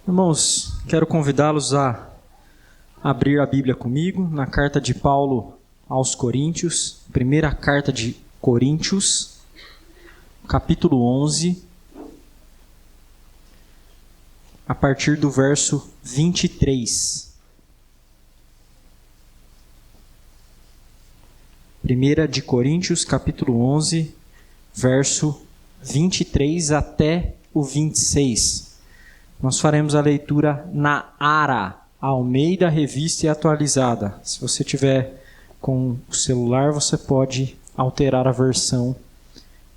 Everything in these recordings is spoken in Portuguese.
Irmãos, quero convidá-los a abrir a Bíblia comigo na carta de Paulo aos Coríntios, primeira carta de Coríntios, capítulo 11, a partir do verso 23. Primeira de Coríntios, capítulo 11, verso 23 até o 26. Nós faremos a leitura na ARA, Almeida Revista e Atualizada. Se você tiver com o celular, você pode alterar a versão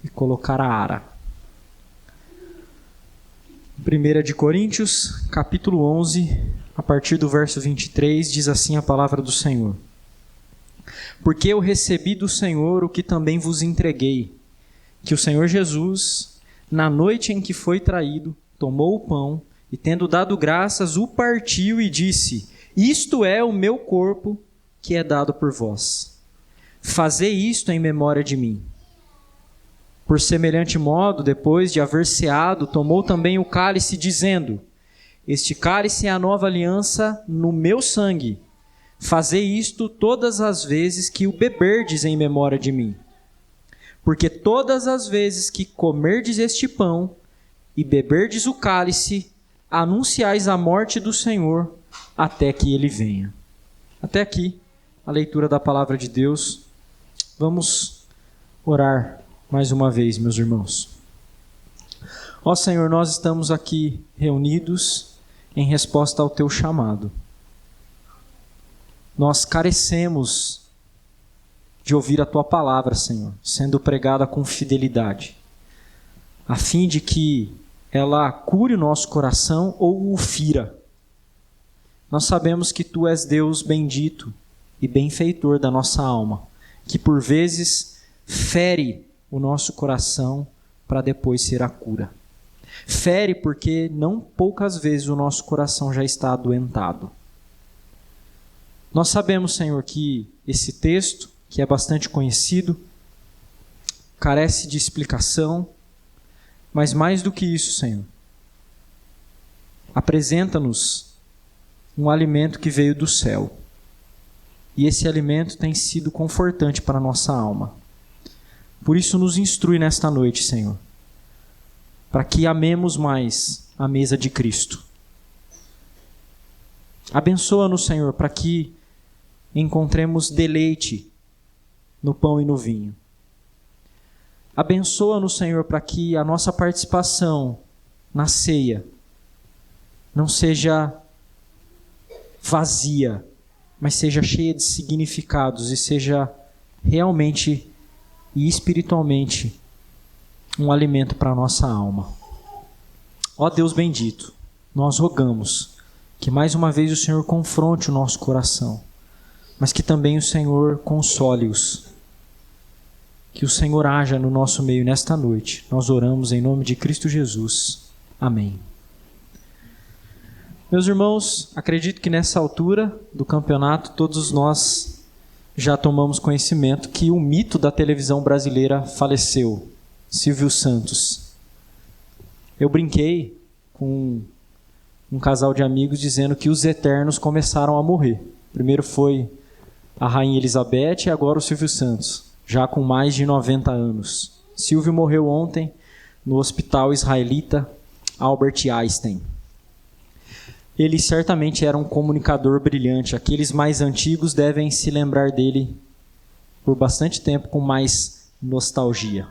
e colocar a ARA. 1 de Coríntios, capítulo 11, a partir do verso 23, diz assim a palavra do Senhor. Porque eu recebi do Senhor o que também vos entreguei, que o Senhor Jesus, na noite em que foi traído, tomou o pão e, tendo dado graças, o partiu e disse: Isto é o meu corpo, que é dado por vós. Fazei isto em memória de mim. Por semelhante modo, depois de haver ceado, tomou também o cálice, dizendo: Este cálice é a nova aliança no meu sangue. Fazei isto todas as vezes que o beberdes em memória de mim. Porque todas as vezes que comerdes este pão e beberdes o cálice, anunciais a morte do Senhor até que ele venha. Até aqui, a leitura da palavra de Deus. Vamos orar mais uma vez, meus irmãos. Ó Senhor, nós estamos aqui reunidos em resposta ao teu chamado. Nós carecemos de ouvir a tua palavra, Senhor, sendo pregada com fidelidade, a fim de que ela cure o nosso coração ou o fira. Nós sabemos que tu és Deus bendito e benfeitor da nossa alma, que por vezes fere o nosso coração para depois ser a cura. Fere porque não poucas vezes o nosso coração já está adoentado. Nós sabemos, Senhor, que esse texto, que é bastante conhecido, carece de explicação, mas mais do que isso, Senhor, apresenta-nos um alimento que veio do céu. E esse alimento tem sido confortante para a nossa alma. Por isso nos instrui nesta noite, Senhor, para que amemos mais a mesa de Cristo. Abençoa-nos, Senhor, para que encontremos deleite no pão e no vinho. Abençoa-nos, Senhor, para que a nossa participação na ceia não seja vazia, mas seja cheia de significados e seja realmente e espiritualmente um alimento para a nossa alma. Ó Deus bendito, nós rogamos que mais uma vez o Senhor confronte o nosso coração, mas que também o Senhor console-os. Que o Senhor haja no nosso meio nesta noite. Nós oramos em nome de Cristo Jesus. Amém. Meus irmãos, acredito que nessa altura do campeonato todos nós já tomamos conhecimento que o mito da televisão brasileira faleceu, Silvio Santos. Eu brinquei com um casal de amigos dizendo que os eternos começaram a morrer. Primeiro foi a Rainha Elizabeth e agora o Silvio Santos, já com mais de 90 anos. Silvio morreu ontem no hospital israelita Albert Einstein. Ele certamente era um comunicador brilhante. Aqueles mais antigos devem se lembrar dele por bastante tempo com mais nostalgia.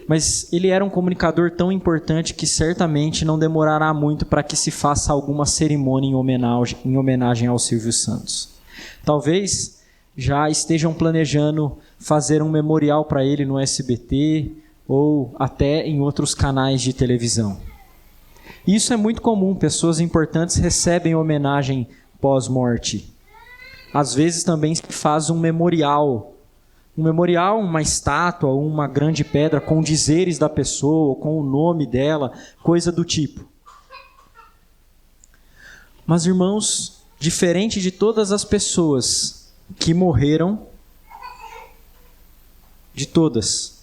Mas ele era um comunicador tão importante que certamente não demorará muito para que se faça alguma cerimônia em homenagem ao Silvio Santos. Talvez já estejam planejando fazer um memorial para ele no SBT ou até em outros canais de televisão. Isso é muito comum, pessoas importantes recebem homenagem pós-morte. Às vezes também se faz um memorial, uma estátua, uma grande pedra com dizeres da pessoa, com o nome dela, coisa do tipo. Mas, irmãos, diferente de todas as pessoas que morreram, de todas,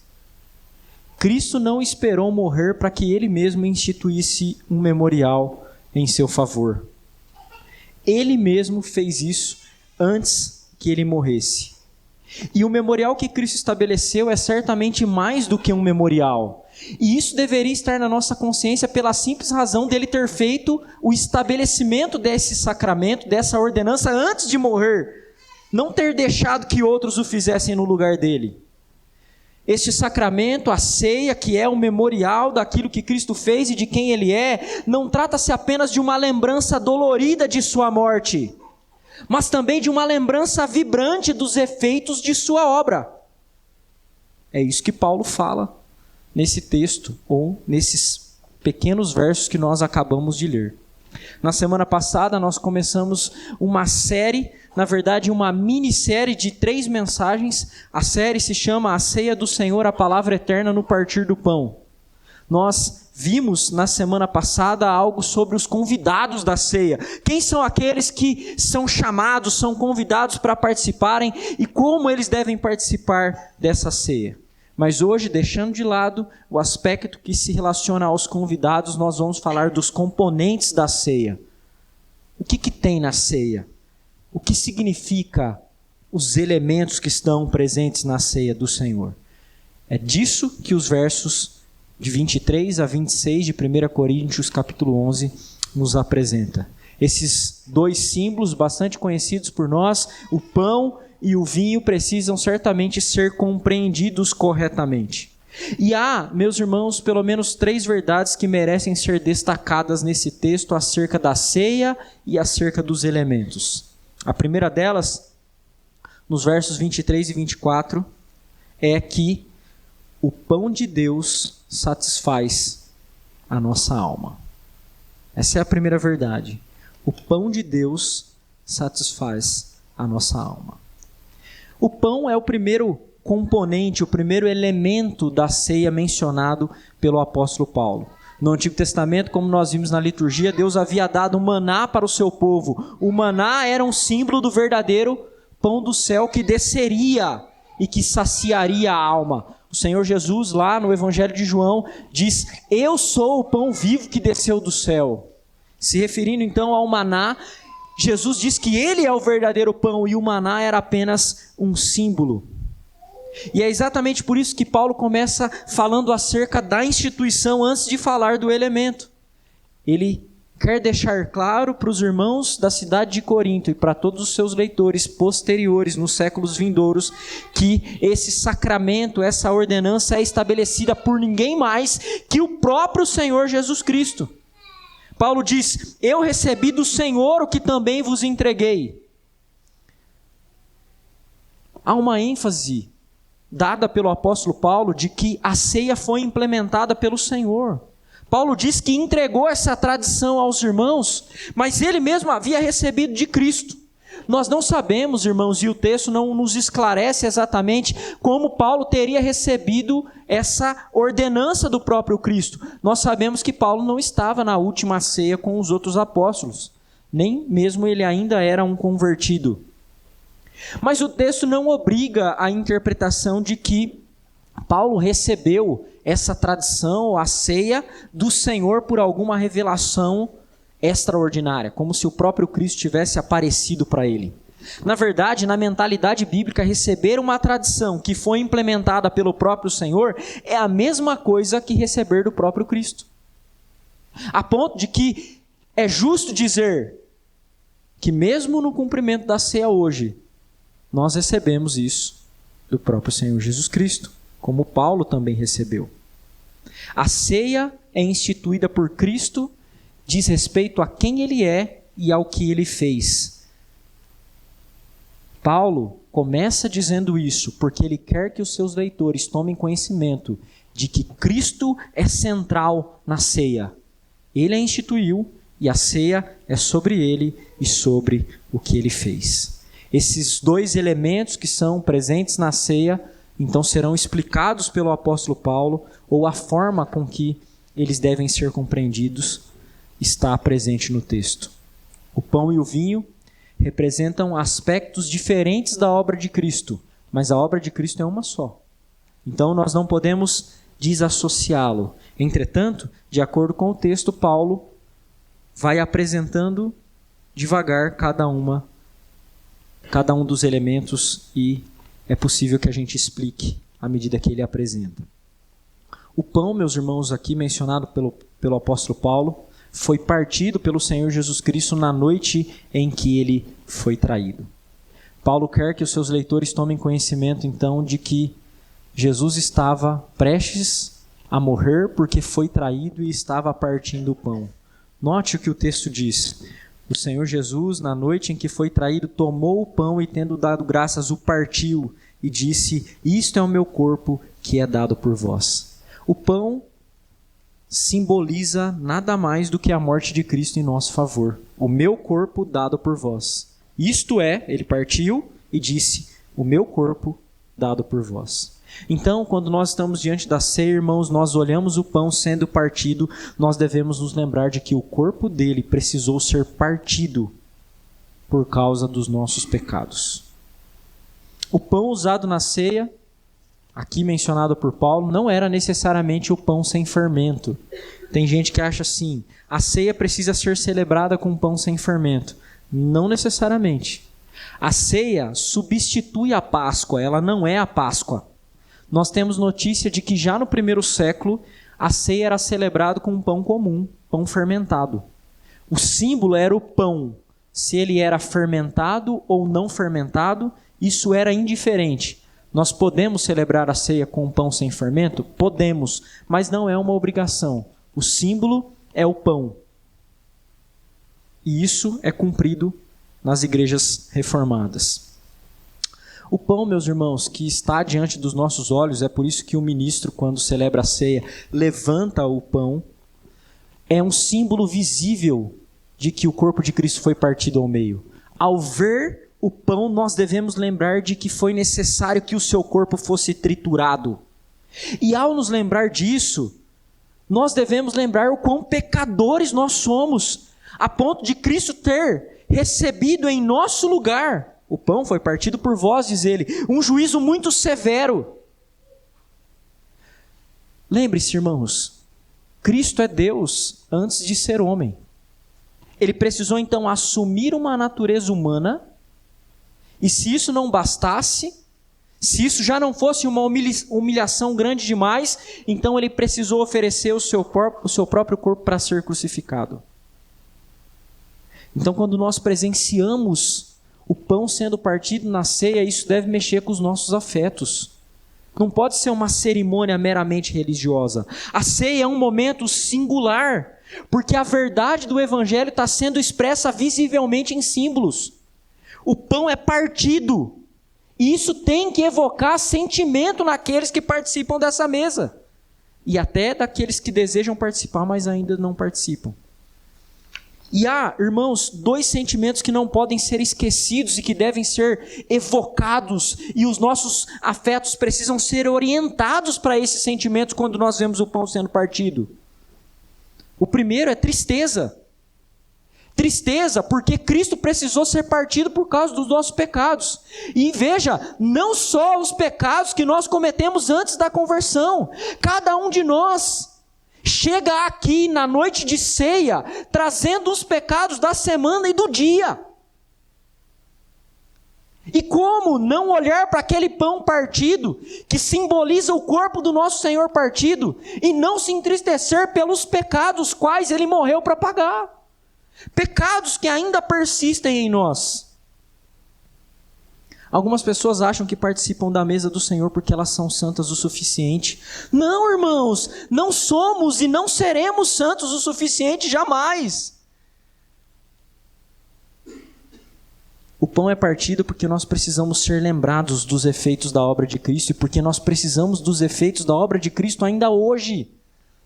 Cristo não esperou morrer para que ele mesmo instituísse um memorial em seu favor. Ele mesmo fez isso antes que ele morresse. E o memorial que Cristo estabeleceu é certamente mais do que um memorial. E isso deveria estar na nossa consciência pela simples razão dele ter feito o estabelecimento desse sacramento, dessa ordenança antes de morrer. Não ter deixado que outros o fizessem no lugar dele. Este sacramento, a ceia, que é o memorial daquilo que Cristo fez e de quem ele é, não trata-se apenas de uma lembrança dolorida de sua morte, mas também de uma lembrança vibrante dos efeitos de sua obra. É isso que Paulo fala nesse texto, ou nesses pequenos versos que nós acabamos de ler. Na semana passada nós começamos uma série, na verdade uma minissérie de 3 mensagens. A série se chama A Ceia do Senhor, a Palavra Eterna no Partir do Pão. Nós vimos na semana passada algo sobre os convidados da ceia. Quem são aqueles que são chamados, são convidados para participarem e como eles devem participar dessa ceia. Mas hoje, deixando de lado o aspecto que se relaciona aos convidados, nós vamos falar dos componentes da ceia. O que tem na ceia? O que significa os elementos que estão presentes na ceia do Senhor? É disso que os versos de 23 a 26 de 1 Coríntios capítulo 11 nos apresenta. Esses 2 símbolos bastante conhecidos por nós, o pão e o vinho, precisam certamente ser compreendidos corretamente. E há, meus irmãos, pelo menos 3 verdades que merecem ser destacadas nesse texto acerca da ceia e acerca dos elementos. A primeira delas, nos versos 23 e 24, é que o pão de Deus satisfaz a nossa alma. Essa é a primeira verdade. O pão de Deus satisfaz a nossa alma. O pão é o primeiro componente, o primeiro elemento da ceia mencionado pelo apóstolo Paulo. No Antigo Testamento, como nós vimos na liturgia, Deus havia dado o maná para o seu povo. O maná era um símbolo do verdadeiro pão do céu que desceria e que saciaria a alma. O Senhor Jesus, lá no Evangelho de João, diz: eu sou o pão vivo que desceu do céu. Se referindo então ao maná, Jesus diz que ele é o verdadeiro pão e o maná era apenas um símbolo. E é exatamente por isso que Paulo começa falando acerca da instituição antes de falar do elemento. Ele quer deixar claro para os irmãos da cidade de Corinto e para todos os seus leitores posteriores, nos séculos vindouros, que esse sacramento, essa ordenança é estabelecida por ninguém mais que o próprio Senhor Jesus Cristo. Paulo diz: eu recebi do Senhor o que também vos entreguei. Há uma ênfase dada pelo apóstolo Paulo de que a ceia foi implementada pelo Senhor. Paulo diz que entregou essa tradição aos irmãos, mas ele mesmo havia recebido de Cristo. Nós não sabemos, irmãos, e o texto não nos esclarece exatamente como Paulo teria recebido essa ordenança do próprio Cristo. Nós sabemos que Paulo não estava na última ceia com os outros apóstolos, nem mesmo ele ainda era um convertido. Mas o texto não obriga a interpretação de que Paulo recebeu essa tradição, a ceia do Senhor por alguma revelação extraordinária, como se o próprio Cristo tivesse aparecido para ele. Na verdade, na mentalidade bíblica, receber uma tradição que foi implementada pelo próprio Senhor é a mesma coisa que receber do próprio Cristo. A ponto de que é justo dizer que mesmo no cumprimento da ceia hoje, nós recebemos isso do próprio Senhor Jesus Cristo, como Paulo também recebeu. A ceia é instituída por Cristo, diz respeito a quem ele é e ao que ele fez. Paulo começa dizendo isso porque ele quer que os seus leitores tomem conhecimento de que Cristo é central na ceia. Ele a instituiu e a ceia é sobre ele e sobre o que ele fez. Esses 2 elementos que são presentes na ceia, então serão explicados pelo apóstolo Paulo, ou a forma com que eles devem ser compreendidos está presente no texto. O pão e o vinho representam aspectos diferentes da obra de Cristo, mas a obra de Cristo é uma só. Então nós não podemos desassociá-lo. Entretanto, de acordo com o texto, Paulo vai apresentando devagar cada um dos elementos e é possível que a gente explique à medida que ele apresenta. O pão, meus irmãos, aqui mencionado pelo apóstolo Paulo, foi partido pelo Senhor Jesus Cristo na noite em que ele foi traído. Paulo quer que os seus leitores tomem conhecimento, então, de que Jesus estava prestes a morrer porque foi traído e estava partindo o pão. Note o que o texto diz. O Senhor Jesus, na noite em que foi traído, tomou o pão e, tendo dado graças, o partiu e disse: isto é o meu corpo que é dado por vós. O pão simboliza nada mais do que a morte de Cristo em nosso favor. O meu corpo dado por vós. Isto é, ele partiu e disse: o meu corpo dado por vós. Então, quando nós estamos diante da ceia, irmãos, nós olhamos o pão sendo partido, nós devemos nos lembrar de que o corpo dele precisou ser partido por causa dos nossos pecados. O pão usado na ceia, aqui mencionado por Paulo, não era necessariamente o pão sem fermento. Tem gente que acha assim, a ceia precisa ser celebrada com pão sem fermento. Não necessariamente. A ceia substitui a Páscoa, ela não é a Páscoa. Nós temos notícia de que já no primeiro século, a ceia era celebrada com um pão comum, pão fermentado. O símbolo era o pão. Se ele era fermentado ou não fermentado, isso era indiferente. Nós podemos celebrar a ceia com um pão sem fermento? Podemos, mas não é uma obrigação. O símbolo é o pão. E isso é cumprido nas igrejas reformadas. O pão, meus irmãos, que está diante dos nossos olhos, é por isso que o ministro, quando celebra a ceia, levanta o pão, é um símbolo visível de que o corpo de Cristo foi partido ao meio. Ao ver o pão, nós devemos lembrar de que foi necessário que o seu corpo fosse triturado. E ao nos lembrar disso, nós devemos lembrar o quão pecadores nós somos, a ponto de Cristo ter recebido em nosso lugar. O pão foi partido por vós, diz ele, um juízo muito severo. Lembre-se, irmãos, Cristo é Deus antes de ser homem. Ele precisou então assumir uma natureza humana, e se isso não bastasse, se isso já não fosse uma humilhação grande demais, então ele precisou oferecer o seu próprio corpo para ser crucificado. Então, quando nós presenciamos o pão sendo partido na ceia, isso deve mexer com os nossos afetos. Não pode ser uma cerimônia meramente religiosa. A ceia é um momento singular, porque a verdade do Evangelho está sendo expressa visivelmente em símbolos. O pão é partido, e isso tem que evocar sentimento naqueles que participam dessa mesa, e até daqueles que desejam participar, mas ainda não participam. E há, irmãos, dois sentimentos que não podem ser esquecidos e que devem ser evocados, e os nossos afetos precisam ser orientados para esses sentimentos quando nós vemos o pão sendo partido. O primeiro é tristeza. Tristeza porque Cristo precisou ser partido por causa dos nossos pecados. E veja, não só os pecados que nós cometemos antes da conversão, cada um de nós chega aqui na noite de ceia, trazendo os pecados da semana e do dia. E como não olhar para aquele pão partido, que simboliza o corpo do nosso Senhor partido, e não se entristecer pelos pecados quais Ele morreu para pagar? Pecados que ainda persistem em nós. Algumas pessoas acham que participam da mesa do Senhor porque elas são santas o suficiente. Não, irmãos, não somos e não seremos santos o suficiente jamais. O pão é partido porque nós precisamos ser lembrados dos efeitos da obra de Cristo e porque nós precisamos dos efeitos da obra de Cristo ainda hoje.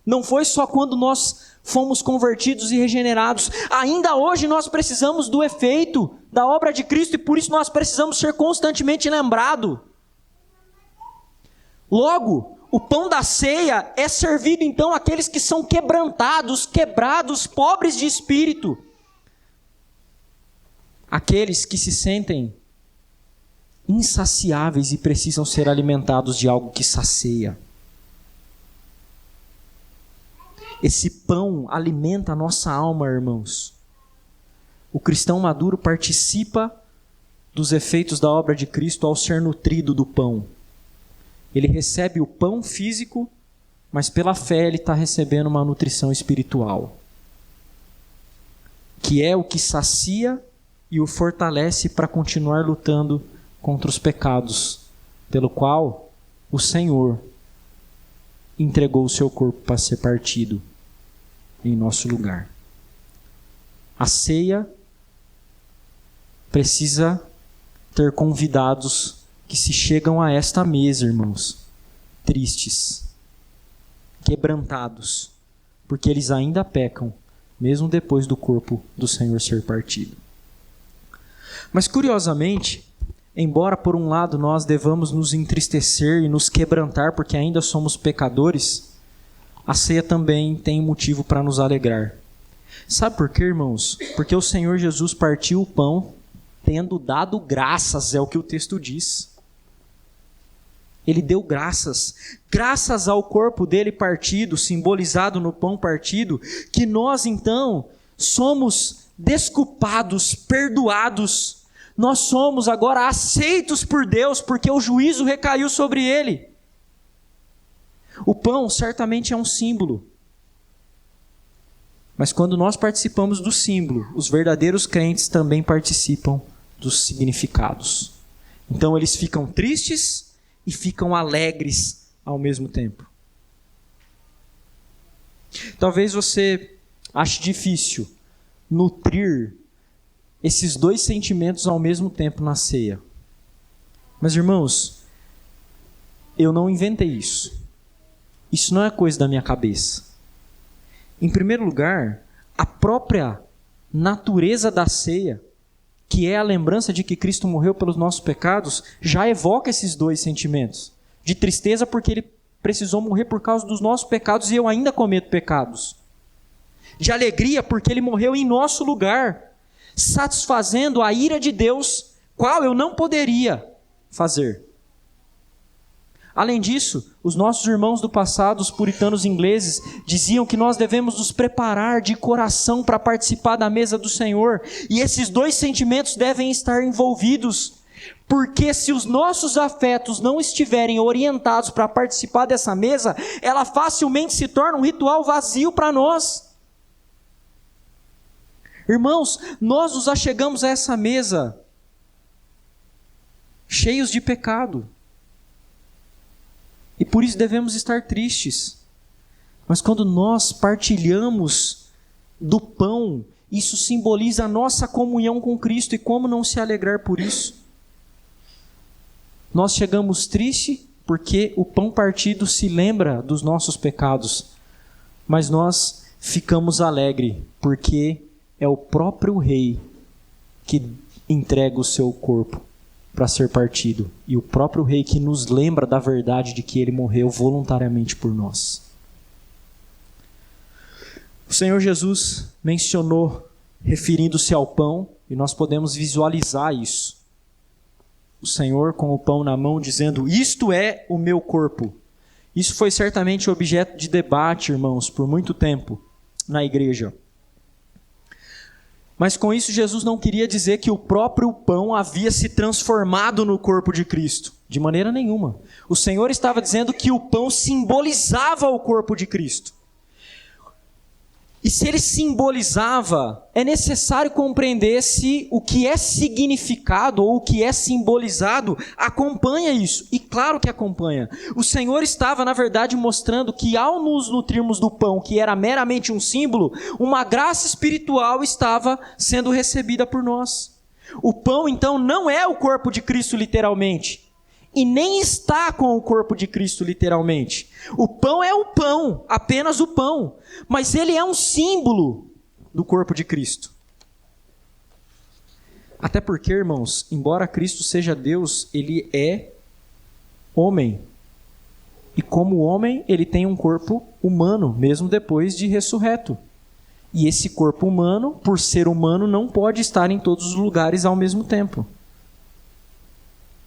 Não foi só quando nós fomos convertidos e regenerados. Ainda hoje nós precisamos do efeito da obra de Cristo e por isso nós precisamos ser constantemente lembrados. Logo, o pão da ceia é servido então àqueles que são quebrantados, quebrados, pobres de espírito. Aqueles que se sentem insaciáveis e precisam ser alimentados de algo que sacia. Esse pão alimenta a nossa alma, irmãos. O cristão maduro participa dos efeitos da obra de Cristo ao ser nutrido do pão. Ele recebe o pão físico, mas pela fé ele está recebendo uma nutrição espiritual, que é o que sacia e o fortalece para continuar lutando contra os pecados, pelo qual o Senhor entregou o seu corpo para ser partido em nosso lugar. A ceia precisa ter convidados que se chegam a esta mesa, irmãos, tristes, quebrantados, porque eles ainda pecam, mesmo depois do corpo do Senhor ser partido. Mas curiosamente, embora por um lado nós devamos nos entristecer e nos quebrantar porque ainda somos pecadores, a ceia também tem motivo para nos alegrar. Sabe por quê, irmãos? Porque o Senhor Jesus partiu o pão tendo dado graças, é o que o texto diz. Ele deu graças ao corpo dele partido, simbolizado no pão partido, que nós então somos desculpados, perdoados. Nós somos agora aceitos por Deus, porque o juízo recaiu sobre ele. O pão certamente é um símbolo. Mas quando nós participamos do símbolo, os verdadeiros crentes também participam dos significados. Então eles ficam tristes e ficam alegres ao mesmo tempo. Talvez você ache difícil nutrir esses dois sentimentos ao mesmo tempo na ceia. Mas, irmãos, eu não inventei isso. Isso não é coisa da minha cabeça. Em primeiro lugar, a própria natureza da ceia, que é a lembrança de que Cristo morreu pelos nossos pecados, já evoca esses dois sentimentos. De tristeza porque ele precisou morrer por causa dos nossos pecados e eu ainda cometo pecados. De alegria porque ele morreu em nosso lugar, satisfazendo a ira de Deus, qual eu não poderia fazer. Além disso, os nossos irmãos do passado, os puritanos ingleses, diziam que nós devemos nos preparar de coração para participar da mesa do Senhor. E esses dois sentimentos devem estar envolvidos, porque se os nossos afetos não estiverem orientados para participar dessa mesa, ela facilmente se torna um ritual vazio para nós. Irmãos, nós nos achegamos a essa mesa cheios de pecado. E por isso devemos estar tristes. Mas quando nós partilhamos do pão, isso simboliza a nossa comunhão com Cristo. E como não se alegrar por isso? Nós chegamos tristes porque o pão partido se lembra dos nossos pecados. Mas nós ficamos alegres porque é o próprio Rei que entrega o seu corpo para ser partido. E o próprio Rei que nos lembra da verdade de que ele morreu voluntariamente por nós. O Senhor Jesus mencionou, referindo-se ao pão, e nós podemos visualizar isso. O Senhor com o pão na mão dizendo, isto é o meu corpo. Isso foi certamente objeto de debate, irmãos, por muito tempo na igreja. Mas com isso Jesus não queria dizer que o próprio pão havia se transformado no corpo de Cristo. De maneira nenhuma. O Senhor estava dizendo que o pão simbolizava o corpo de Cristo. E se ele simbolizava, é necessário compreender se o que é significado ou o que é simbolizado acompanha isso. E claro que acompanha. O Senhor estava, na verdade, mostrando que ao nos nutrirmos do pão, que era meramente um símbolo, uma graça espiritual estava sendo recebida por nós. O pão, então, não é o corpo de Cristo literalmente. E nem está com o corpo de Cristo literalmente. O pão é o pão, apenas o pão. Mas ele é um símbolo do corpo de Cristo. Até porque, irmãos, embora Cristo seja Deus, ele é homem. E como homem, ele tem um corpo humano, mesmo depois de ressurreto. E esse corpo humano, por ser humano, não pode estar em todos os lugares ao mesmo tempo.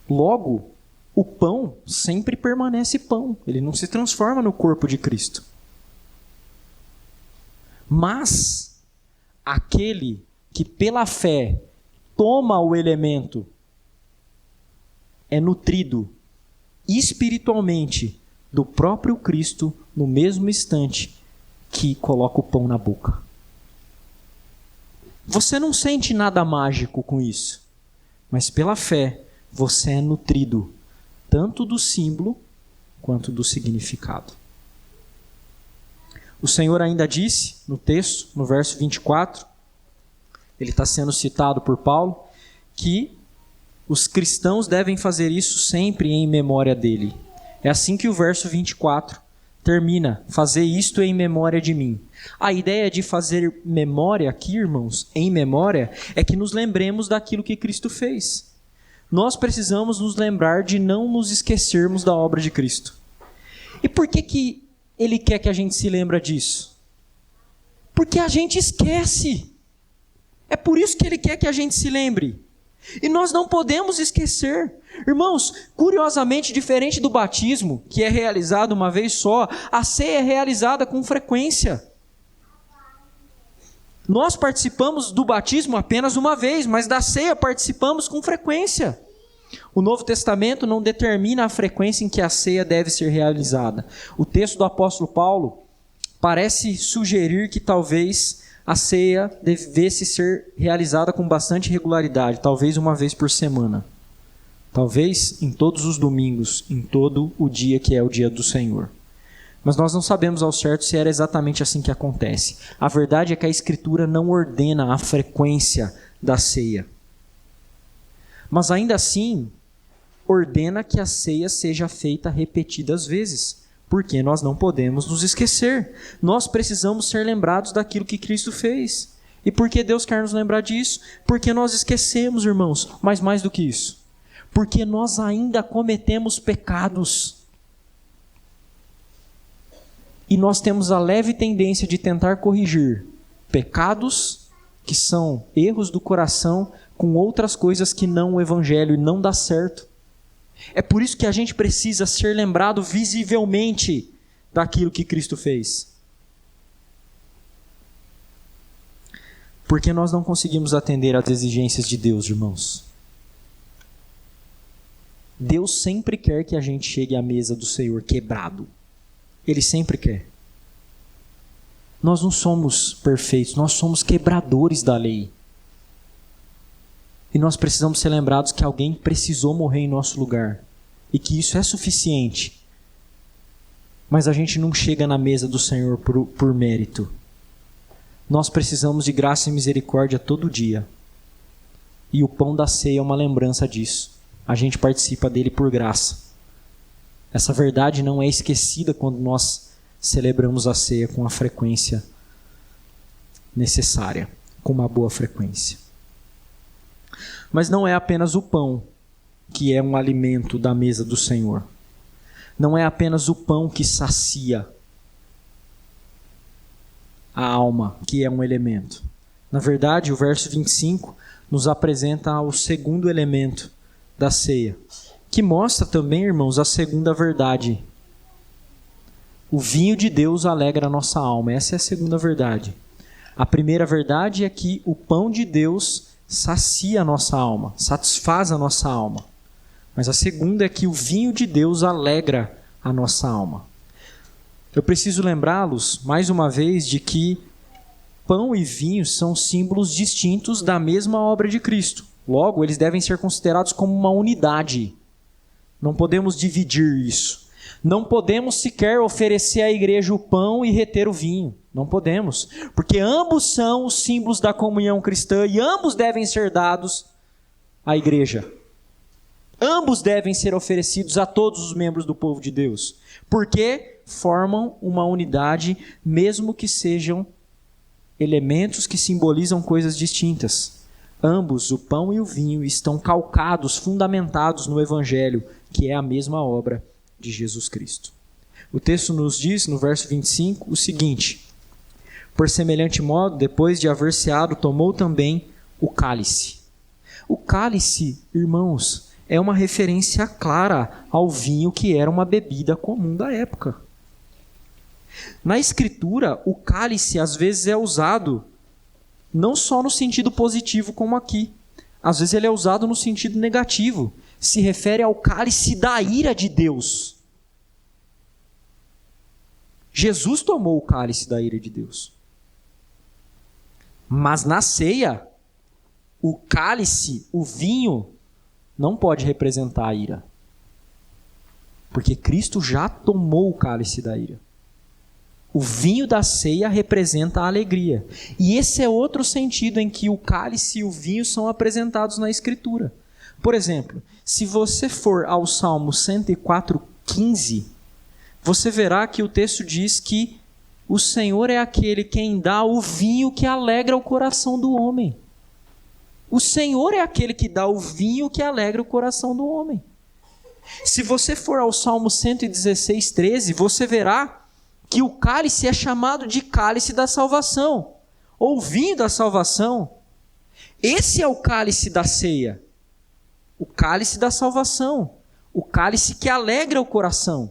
Logo, o pão sempre permanece pão. Ele não se transforma no corpo de Cristo. Mas aquele que pela fé toma o elemento é nutrido espiritualmente do próprio Cristo no mesmo instante que coloca o pão na boca. Você não sente nada mágico com isso, mas pela fé você é nutrido tanto do símbolo quanto do significado. O Senhor ainda disse no texto, no verso 24, ele está sendo citado por Paulo, que os cristãos devem fazer isso sempre em memória dele. É assim que o verso 24 termina, fazer isto em memória de mim. A ideia de fazer memória aqui, irmãos, em memória, é que nos lembremos daquilo que Cristo fez. Nós precisamos nos lembrar de não nos esquecermos da obra de Cristo. E por que ele quer que a gente se lembre disso? Porque a gente esquece. É por isso que ele quer que a gente se lembre. E nós não podemos esquecer. Irmãos, curiosamente, diferente do batismo, que é realizado uma vez só, a ceia é realizada com frequência. Nós participamos do batismo apenas uma vez, mas da ceia participamos com frequência. O Novo Testamento não determina a frequência em que a ceia deve ser realizada. O texto do apóstolo Paulo parece sugerir que talvez a ceia devesse ser realizada com bastante regularidade, talvez uma vez por semana. Talvez em todos os domingos, em todo o dia que é o dia do Senhor. Mas nós não sabemos ao certo se era exatamente assim que acontece. A verdade é que a Escritura não ordena a frequência da ceia. Mas ainda assim, ordena que a ceia seja feita repetidas vezes, porque nós não podemos nos esquecer. Nós precisamos ser lembrados daquilo que Cristo fez. E por que Deus quer nos lembrar disso? Porque nós esquecemos, irmãos, mas mais do que isso. Porque nós ainda cometemos pecados. E nós temos a leve tendência de tentar corrigir pecados, que são erros do coração, com outras coisas que não o Evangelho, e não dá certo. É por isso que a gente precisa ser lembrado visivelmente daquilo que Cristo fez. Porque nós não conseguimos atender às exigências de Deus, irmãos. Deus sempre quer que a gente chegue à mesa do Senhor quebrado. Ele sempre quer. Nós não somos perfeitos, nós somos quebradores da lei. E nós precisamos ser lembrados que alguém precisou morrer em nosso lugar. E que isso é suficiente. Mas a gente não chega na mesa do Senhor por mérito. Nós precisamos de graça e misericórdia todo dia. E o pão da ceia é uma lembrança disso. A gente participa dele por graça. Essa verdade não é esquecida quando nós celebramos a ceia com a frequência necessária, com uma boa frequência. Mas não é apenas o pão que é um alimento da mesa do Senhor. Não é apenas o pão que sacia a alma, que é um elemento. Na verdade, o verso 25 nos apresenta o segundo elemento da ceia, que mostra também, irmãos, a segunda verdade. O vinho de Deus alegra a nossa alma. Essa é a segunda verdade. A primeira verdade é que o pão de Deus sacia a nossa alma, satisfaz a nossa alma. Mas a segunda é que o vinho de Deus alegra a nossa alma. Eu preciso lembrá-los, mais uma vez, de que pão e vinho são símbolos distintos da mesma obra de Cristo. Logo, eles devem ser considerados como uma unidade. Não podemos dividir isso. Não podemos sequer oferecer à igreja o pão e reter o vinho. Não podemos. Porque ambos são os símbolos da comunhão cristã e ambos devem ser dados à igreja. Ambos devem ser oferecidos a todos os membros do povo de Deus. Porque formam uma unidade, mesmo que sejam elementos que simbolizam coisas distintas. Ambos, o pão e o vinho, estão calcados, fundamentados no Evangelho, que é a mesma obra de Jesus Cristo. O texto nos diz, no verso 25, o seguinte: por semelhante modo, depois de haver ceado, tomou também o cálice. O cálice, irmãos, é uma referência clara ao vinho que era uma bebida comum da época. Na Escritura, o cálice às vezes é usado não só no sentido positivo como aqui. Às vezes ele é usado no sentido negativo. Se refere ao cálice da ira de Deus. Jesus tomou o cálice da ira de Deus. Mas na ceia, o cálice, o vinho, não pode representar a ira. Porque Cristo já tomou o cálice da ira. O vinho da ceia representa a alegria. E esse é outro sentido em que o cálice e o vinho são apresentados na Escritura. Por exemplo, se você for ao Salmo 104:15, você verá que o texto diz que o Senhor é aquele quem dá o vinho que alegra o coração do homem. O Senhor é aquele que dá o vinho que alegra o coração do homem. Se você for ao Salmo 116:13, você verá que o cálice é chamado de cálice da salvação, ou vinho da salvação. Esse é o cálice da ceia, o cálice da salvação, o cálice que alegra o coração.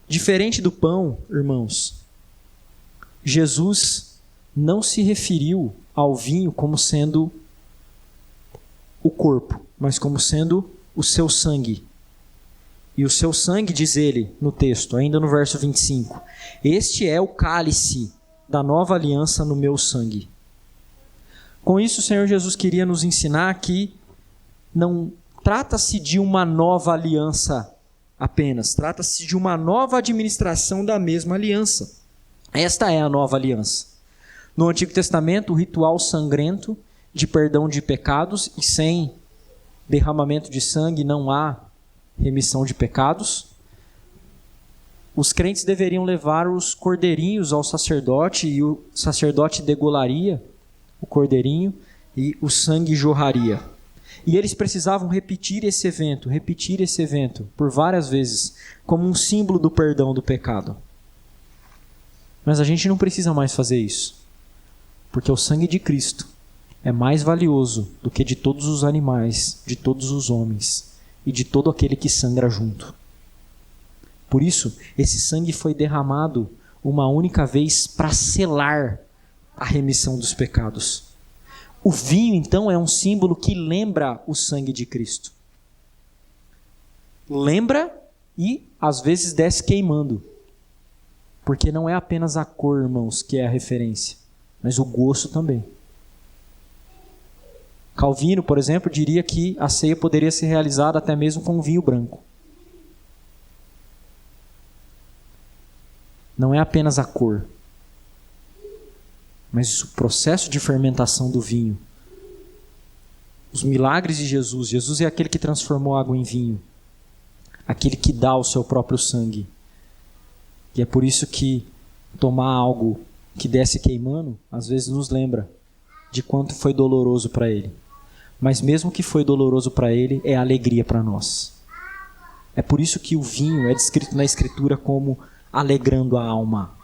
Diferente do pão, irmãos, Jesus não se referiu ao vinho como sendo o corpo, mas como sendo o seu sangue. E o seu sangue, diz ele no texto, ainda no verso 25, este é o cálice da nova aliança no meu sangue. Com isso, o Senhor Jesus queria nos ensinar que não trata-se de uma nova aliança apenas, trata-se de uma nova administração da mesma aliança. Esta é a nova aliança. No Antigo Testamento, o ritual sangrento de perdão de pecados, e sem derramamento de sangue não há remissão de pecados. Os crentes deveriam levar os cordeirinhos ao sacerdote, e o sacerdote degolaria o cordeirinho e o sangue jorraria. E eles precisavam repetir esse evento por várias vezes, como um símbolo do perdão do pecado. Mas a gente não precisa mais fazer isso, porque o sangue de Cristo é mais valioso do que de todos os animais, de todos os homens e de todo aquele que sangra junto. Por isso, esse sangue foi derramado uma única vez para selar a remissão dos pecados. O vinho, então, é um símbolo que lembra o sangue de Cristo. Lembra e, às vezes, desce queimando. Porque não é apenas a cor, irmãos, que é a referência, mas o gosto também. Calvino, por exemplo, diria que a ceia poderia ser realizada até mesmo com vinho branco. Não é apenas a cor, mas o processo de fermentação do vinho. Os milagres de Jesus. Jesus é aquele que transformou água em vinho. Aquele que dá o seu próprio sangue. E é por isso que tomar algo que desce queimando, às vezes nos lembra de quanto foi doloroso para ele. Mas mesmo que foi doloroso para ele, é alegria para nós. É por isso que o vinho é descrito na Escritura como alegrando a alma.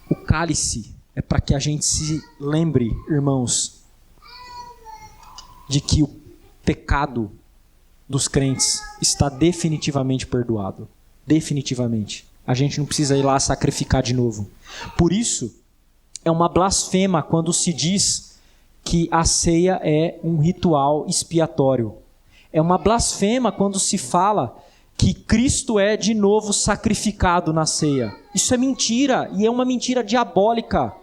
O cálice é para que a gente se lembre, irmãos, de que o pecado dos crentes está definitivamente perdoado. Definitivamente. A gente não precisa ir lá sacrificar de novo. Por isso, é uma blasfema quando se diz que a ceia é um ritual expiatório. É uma blasfema quando se fala que Cristo é de novo sacrificado na ceia. Isso é mentira, e é uma mentira diabólica.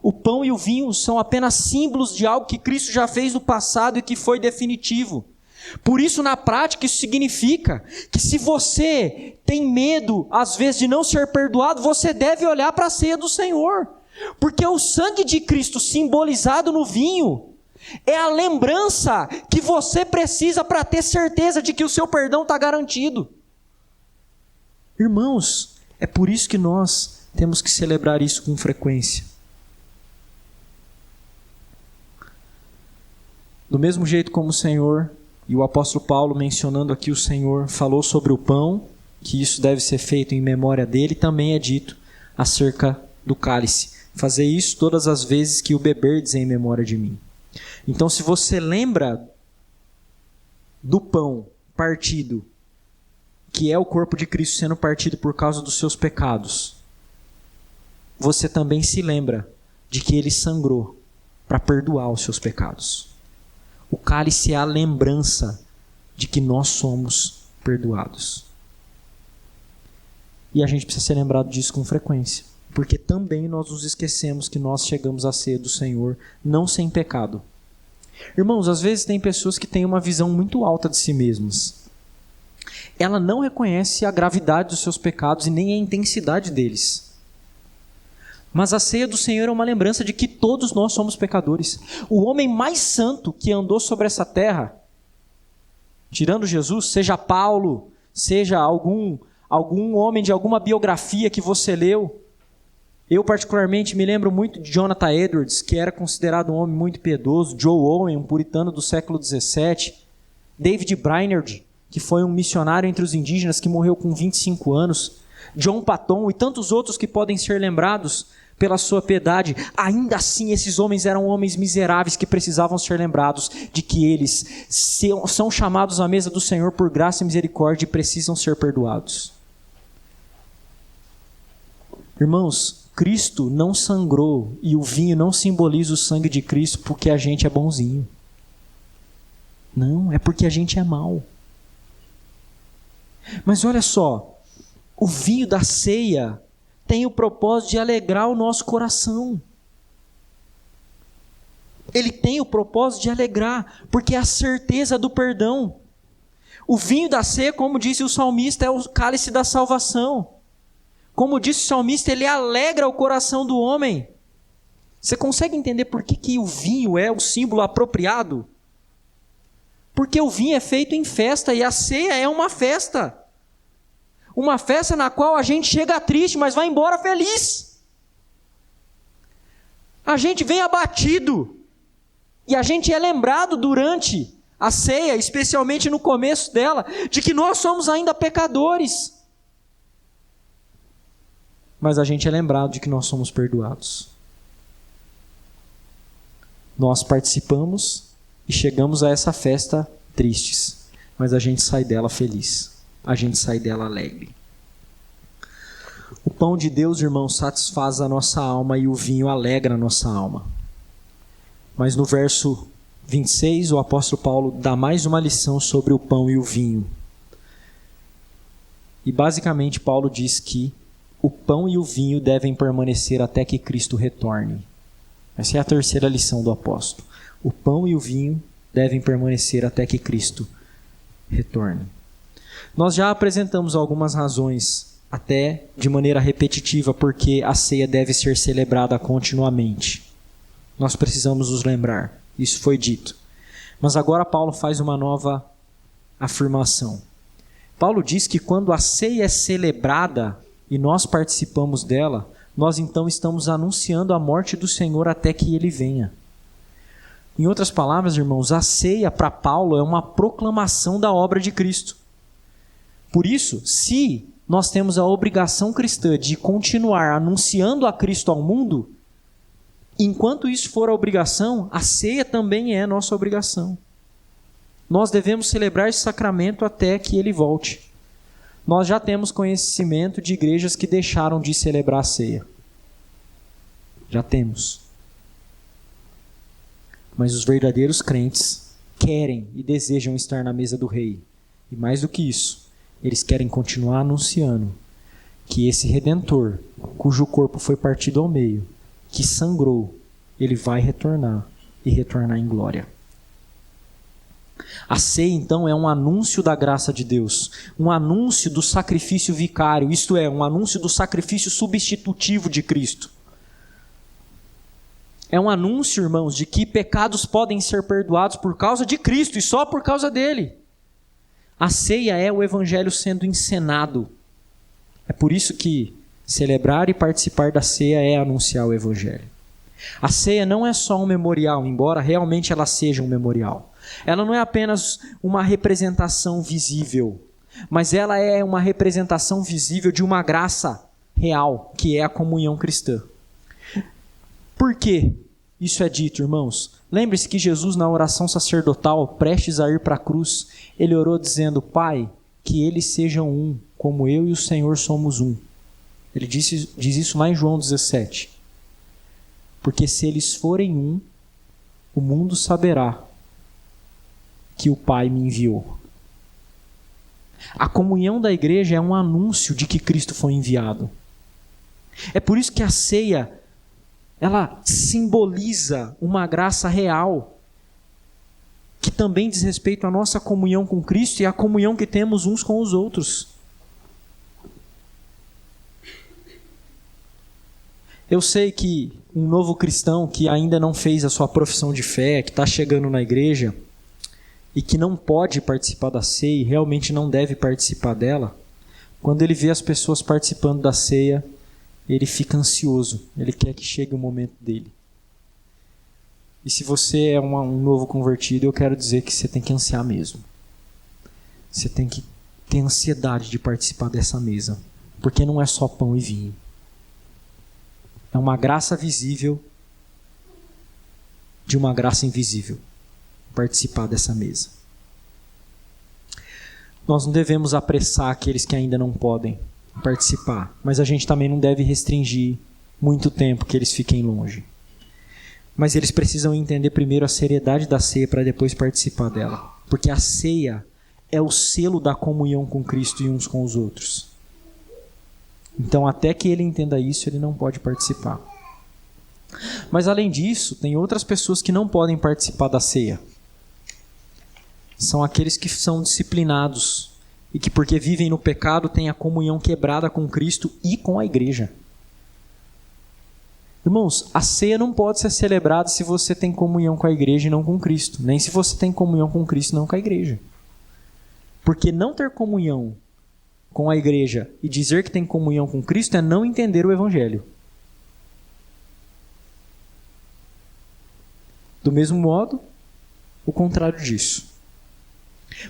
O pão e o vinho são apenas símbolos de algo que Cristo já fez no passado e que foi definitivo. Por isso, na prática, isso significa que se você tem medo, às vezes, de não ser perdoado, você deve olhar para a ceia do Senhor. Porque o sangue de Cristo simbolizado no vinho é a lembrança que você precisa para ter certeza de que o seu perdão está garantido. Irmãos, é por isso que nós temos que celebrar isso com frequência. Do mesmo jeito como o Senhor, e o apóstolo Paulo, mencionando aqui o Senhor, falou sobre o pão, que isso deve ser feito em memória dele, também é dito acerca do cálice. Fazer isso todas as vezes que o beberdes em memória de mim. Então, se você lembra do pão partido, que é o corpo de Cristo sendo partido por causa dos seus pecados, você também se lembra de que ele sangrou para perdoar os seus pecados. O cálice é a lembrança de que nós somos perdoados. E a gente precisa ser lembrado disso com frequência, porque também nós nos esquecemos que nós chegamos à ceia do Senhor não sem pecado. Irmãos, às vezes tem pessoas que têm uma visão muito alta de si mesmas. Ela não reconhece a gravidade dos seus pecados e nem a intensidade deles. Mas a ceia do Senhor é uma lembrança de que todos nós somos pecadores. O homem mais santo que andou sobre essa terra, tirando Jesus, seja Paulo, seja algum homem de alguma biografia que você leu. Eu particularmente me lembro muito de Jonathan Edwards, que era considerado um homem muito piedoso, Joe Owen, um puritano do século XVII, David Brainerd, que foi um missionário entre os indígenas que morreu com 25 anos, John Paton e tantos outros que podem ser lembrados pela sua piedade. Ainda assim, esses homens eram homens miseráveis que precisavam ser lembrados de que eles são chamados à mesa do Senhor por graça e misericórdia e precisam ser perdoados. Irmãos, Cristo não sangrou e o vinho não simboliza o sangue de Cristo porque a gente é bonzinho. Não, é porque a gente é mau. Mas olha só, o vinho da ceia tem o propósito de alegrar o nosso coração. Ele tem o propósito de alegrar, porque é a certeza do perdão. O vinho da ceia, como disse o salmista, é o cálice da salvação. Como disse o salmista, ele alegra o coração do homem. Você consegue entender por que o vinho é o símbolo apropriado? Porque o vinho é feito em festa e a ceia é uma festa. Uma festa na qual a gente chega triste, mas vai embora feliz. A gente vem abatido. E a gente é lembrado durante a ceia, especialmente no começo dela, de que nós somos ainda pecadores. Mas a gente é lembrado de que nós somos perdoados. Nós participamos e chegamos a essa festa tristes, mas a gente sai dela feliz. A gente sai dela alegre. O pão de Deus, irmão, satisfaz a nossa alma e o vinho alegra a nossa alma. Mas no verso 26, o apóstolo Paulo dá mais uma lição sobre o pão e o vinho. E basicamente Paulo diz que o pão e o vinho devem permanecer até que Cristo retorne. Essa é a terceira lição do apóstolo. O pão e o vinho devem permanecer até que Cristo retorne. Nós já apresentamos algumas razões, até de maneira repetitiva, porque a ceia deve ser celebrada continuamente. Nós precisamos nos lembrar, isso foi dito. Mas agora Paulo faz uma nova afirmação. Paulo diz que quando a ceia é celebrada e nós participamos dela, nós então estamos anunciando a morte do Senhor até que ele venha. Em outras palavras, irmãos, a ceia para Paulo é uma proclamação da obra de Cristo. Por isso, se nós temos a obrigação cristã de continuar anunciando a Cristo ao mundo, enquanto isso for a obrigação, a ceia também é nossa obrigação. Nós devemos celebrar esse sacramento até que ele volte. Nós já temos conhecimento de igrejas que deixaram de celebrar a ceia. Já temos. Mas os verdadeiros crentes querem e desejam estar na mesa do rei. E mais do que isso, eles querem continuar anunciando que esse Redentor, cujo corpo foi partido ao meio, que sangrou, ele vai retornar e retornar em glória. A ceia, então, é um anúncio da graça de Deus, um anúncio do sacrifício vicário, isto é, um anúncio do sacrifício substitutivo de Cristo. É um anúncio, irmãos, de que pecados podem ser perdoados por causa de Cristo e só por causa dele. A ceia é o evangelho sendo encenado. É por isso que celebrar e participar da ceia é anunciar o evangelho. A ceia não é só um memorial, embora realmente ela seja um memorial. Ela não é apenas uma representação visível, mas ela é uma representação visível de uma graça real, que é a comunhão cristã. Por quê? isso é dito, irmãos? Lembre-se que Jesus, na oração sacerdotal, prestes a ir para a cruz, ele orou dizendo: Pai, que eles sejam um, como eu e o Senhor somos um. Ele diz isso lá em João 17. Porque se eles forem um, o mundo saberá que o Pai me enviou. A comunhão da igreja é um anúncio de que Cristo foi enviado. É por isso que a ceia, ela simboliza uma graça real, que também diz respeito à nossa comunhão com Cristo e à comunhão que temos uns com os outros. Eu sei que um novo cristão que ainda não fez a sua profissão de fé, que está chegando na igreja e que não pode participar da ceia e realmente não deve participar dela, quando ele vê as pessoas participando da ceia, ele fica ansioso, ele quer que chegue o momento dele. E se você é um novo convertido, eu quero dizer que você tem que ansiar mesmo. Você tem que ter ansiedade de participar dessa mesa, porque não é só pão e vinho. É uma graça visível de uma graça invisível participar dessa mesa. Nós não devemos apressar aqueles que ainda não podem participar, mas a gente também não deve restringir muito tempo que eles fiquem longe. Mas eles precisam entender primeiro a seriedade da ceia para depois participar dela, porque a ceia é o selo da comunhão com Cristo e uns com os outros. Então, até que ele entenda isso, ele não pode participar. Mas, além disso, tem outras pessoas que não podem participar da ceia. São aqueles que são disciplinados e que, porque vivem no pecado, têm a comunhão quebrada com Cristo e com a igreja. Irmãos, a ceia não pode ser celebrada se você tem comunhão com a igreja e não com Cristo. Nem se você tem comunhão com Cristo e não com a igreja. Porque não ter comunhão com a igreja e dizer que tem comunhão com Cristo é não entender o Evangelho. Do mesmo modo, o contrário disso.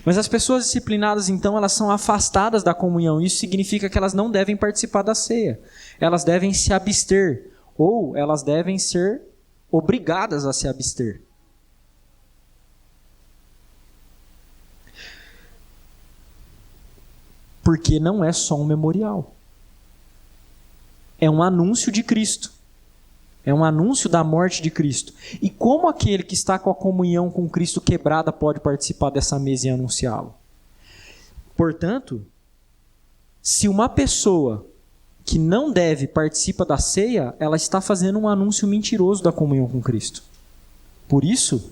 Mas as pessoas disciplinadas, então, elas são afastadas da comunhão. Isso significa que elas não devem participar da ceia. Elas devem se abster, ou elas devem ser obrigadas a se abster. Porque não é só um memorial. É um anúncio de Cristo. É um anúncio da morte de Cristo. E como aquele que está com a comunhão com Cristo quebrada pode participar dessa mesa e anunciá-lo? Portanto, se uma pessoa que não deve participa da ceia, ela está fazendo um anúncio mentiroso da comunhão com Cristo. Por isso,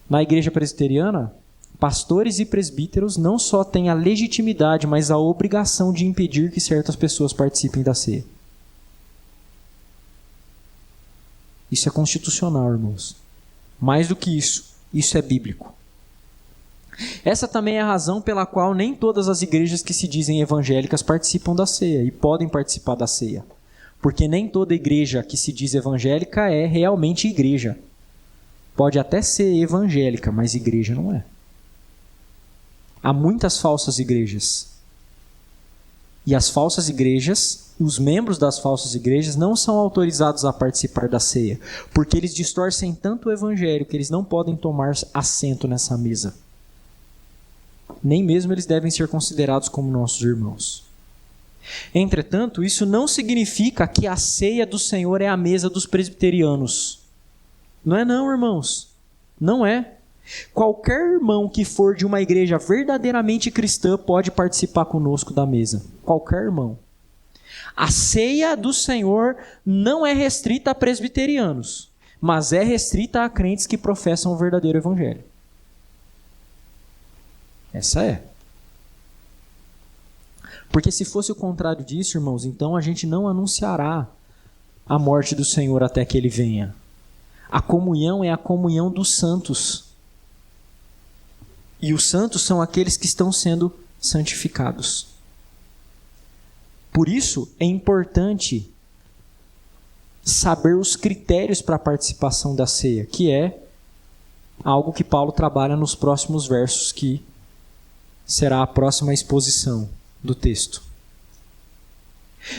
na igreja presbiteriana, pastores e presbíteros não só têm a legitimidade, mas a obrigação de impedir que certas pessoas participem da ceia. Isso é constitucional, irmãos. Mais do que isso, isso é bíblico. Essa também é a razão pela qual nem todas as igrejas que se dizem evangélicas participam da ceia e podem participar da ceia. Porque nem toda igreja que se diz evangélica é realmente igreja. Pode até ser evangélica, mas igreja não é. Há muitas falsas igrejas. E as falsas igrejas, os membros das falsas igrejas não são autorizados a participar da ceia, porque eles distorcem tanto o evangelho que eles não podem tomar assento nessa mesa. Nem mesmo eles devem ser considerados como nossos irmãos. Entretanto, isso não significa que a ceia do Senhor é a mesa dos presbiterianos. Não é não, irmãos. Não é. Qualquer irmão que for de uma igreja verdadeiramente cristã pode participar conosco da mesa. Qualquer irmão. A ceia do Senhor não é restrita a presbiterianos, mas é restrita a crentes que professam o verdadeiro evangelho. Essa é. Porque se fosse o contrário disso, irmãos, então a gente não anunciará a morte do Senhor até que Ele venha. A comunhão é a comunhão dos santos. E os santos são aqueles que estão sendo santificados. Por isso, é importante saber os critérios para a participação da ceia, que é algo que Paulo trabalha nos próximos versos, que será a próxima exposição do texto.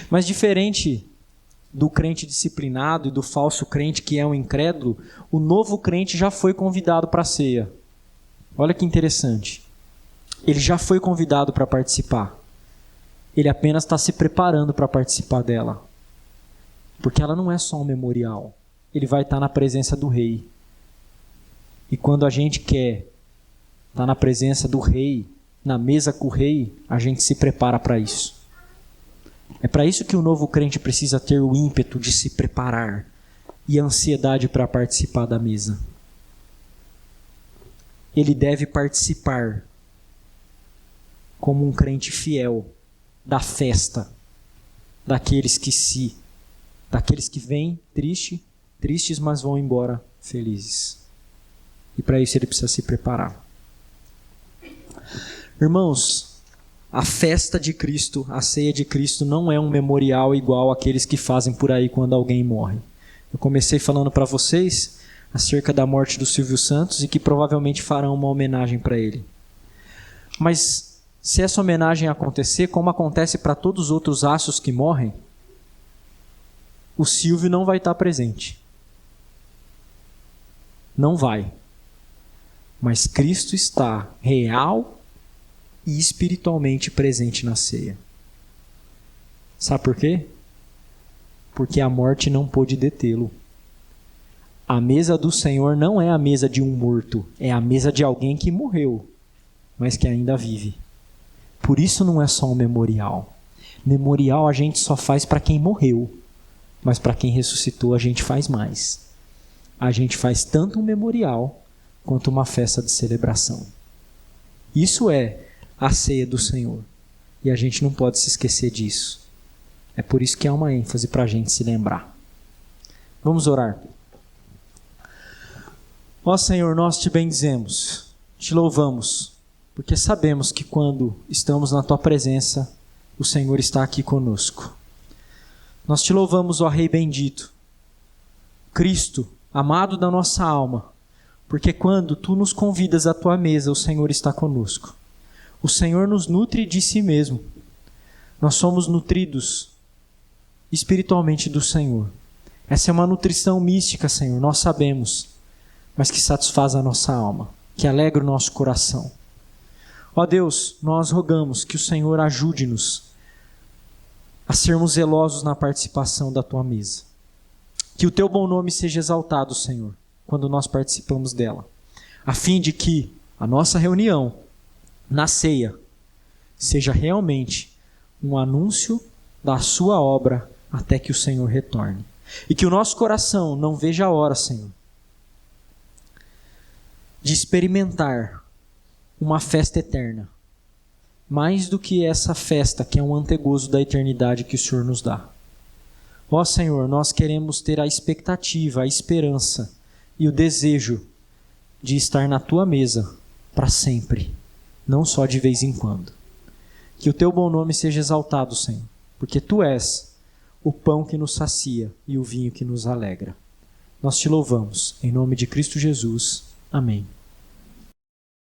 Mas diferente do crente disciplinado e do falso crente que é um incrédulo, o novo crente já foi convidado para a ceia. Olha que interessante. Ele já foi convidado para participar. Ele apenas está se preparando para participar dela. Porque ela não é só um memorial. Ele vai estar na presença do rei. E quando a gente quer estar na presença do rei, na mesa com o rei, a gente se prepara para isso. É para isso que o novo crente precisa ter o ímpeto de se preparar e a ansiedade para participar da mesa. Ele deve participar como um crente fiel da festa daqueles que vêm tristes, mas vão embora felizes. E para isso ele precisa se preparar. Irmãos, a festa de Cristo, a ceia de Cristo não é um memorial igual àqueles que fazem por aí quando alguém morre. Eu comecei falando para vocês acerca da morte do Silvio Santos e que provavelmente farão uma homenagem para ele. Mas se essa homenagem acontecer, como acontece para todos os outros astros que morrem, o Silvio não vai estar presente. Não vai. Mas Cristo está real e espiritualmente presente na ceia. Sabe por quê? Porque a morte não pôde detê-lo. A mesa do Senhor não é a mesa de um morto, é a mesa de alguém que morreu, mas que ainda vive. Por isso não é só um memorial. Memorial a gente só faz para quem morreu, mas para quem ressuscitou a gente faz mais. A gente faz tanto um memorial quanto uma festa de celebração. Isso é a ceia do Senhor. E a gente não pode se esquecer disso. É por isso que há uma ênfase para a gente se lembrar. Vamos orar. Ó Senhor, nós te bendizemos, te louvamos, porque sabemos que quando estamos na tua presença, o Senhor está aqui conosco. Nós te louvamos, ó Rei bendito, Cristo, amado da nossa alma, porque quando tu nos convidas à tua mesa, o Senhor está conosco. O Senhor nos nutre de si mesmo. Nós somos nutridos espiritualmente do Senhor. Essa é uma nutrição mística, Senhor, nós sabemos, mas que satisfaz a nossa alma, que alegra o nosso coração. Ó Deus, nós rogamos que o Senhor ajude-nos a sermos zelosos na participação da tua mesa. Que o teu bom nome seja exaltado, Senhor, quando nós participamos dela, a fim de que a nossa reunião na ceia seja realmente um anúncio da sua obra até que o Senhor retorne. E que o nosso coração não veja a hora, Senhor, de experimentar uma festa eterna, mais do que essa festa que é um antegozo da eternidade que o Senhor nos dá. Ó Senhor, nós queremos ter a expectativa, a esperança e o desejo de estar na tua mesa para sempre, não só de vez em quando. Que o teu bom nome seja exaltado, Senhor, porque tu és o pão que nos sacia e o vinho que nos alegra. Nós te louvamos, em nome de Cristo Jesus. Amém.